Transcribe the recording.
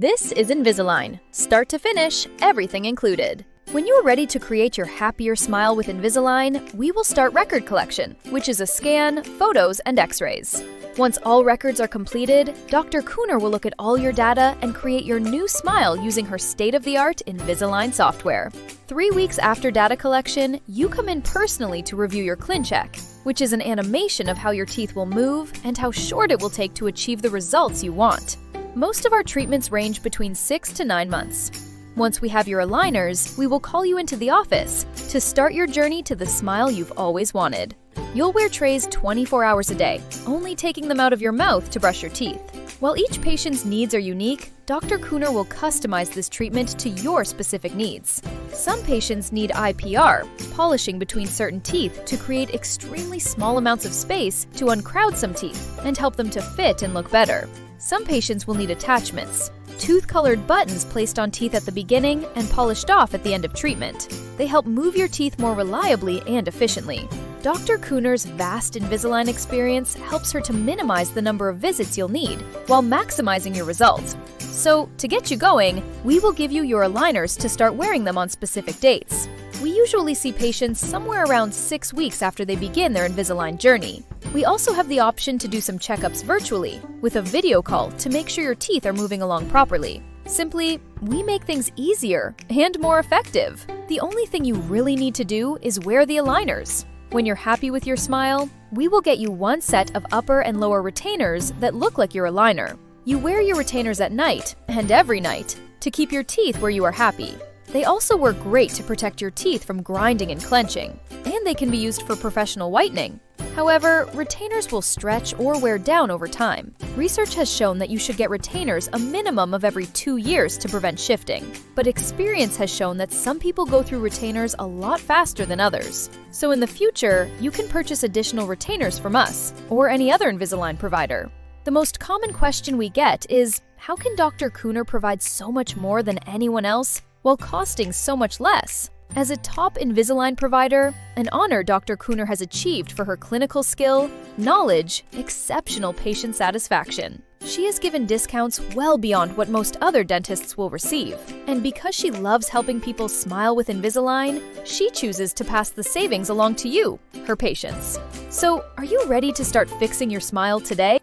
This is Invisalign. Start to finish, everything included. When you are ready to create your happier smile with Invisalign, we will start record collection, which is a scan, photos, and x-rays. Once all records are completed, Dr. Cooner will look at all your data and create your new smile using her state-of-the-art Invisalign software. 3 weeks after data collection, you come in personally to review your ClinCheck, which is an animation of how your teeth will move and how short it will take to achieve the results you want. Most of our treatments range between 6 to 9 months. Once we have your aligners, we will call you into the office to start your journey to the smile you've always wanted. You'll wear trays 24 hours a day, only taking them out of your mouth to brush your teeth. While each patient's needs are unique, Dr. Cooner will customize this treatment to your specific needs. Some patients need IPR, polishing between certain teeth to create extremely small amounts of space to uncrowd some teeth and help them to fit and look better. Some patients will need attachments, tooth-colored buttons placed on teeth at the beginning and polished off at the end of treatment. They help move your teeth more reliably and efficiently. Dr. Cooner's vast Invisalign experience helps her to minimize the number of visits you'll need while maximizing your results. So, to get you going, we will give you your aligners to start wearing them on specific dates. We usually see patients somewhere around 6 weeks after they begin their Invisalign journey. We also have the option to do some checkups virtually with a video call to make sure your teeth are moving along properly. Simply, we make things easier and more effective. The only thing you really need to do is wear the aligners. When you're happy with your smile, we will get you one set of upper and lower retainers that look like your aligner. You wear your retainers at night and every night to keep your teeth where you are happy. They also work great to protect your teeth from grinding and clenching, and they can be used for professional whitening. However, retainers will stretch or wear down over time. Research has shown that you should get retainers a minimum of every 2 years to prevent shifting, but experience has shown that some people go through retainers a lot faster than others. So in the future, you can purchase additional retainers from us or any other Invisalign provider. The most common question we get is, how can Dr. Cooner provide so much more than anyone else while costing so much less? As a top Invisalign provider, an honor Dr. Cooner has achieved for her clinical skill, knowledge, exceptional patient satisfaction. She has given discounts well beyond what most other dentists will receive. And because she loves helping people smile with Invisalign, she chooses to pass the savings along to you, her patients. So, are you ready to start fixing your smile today?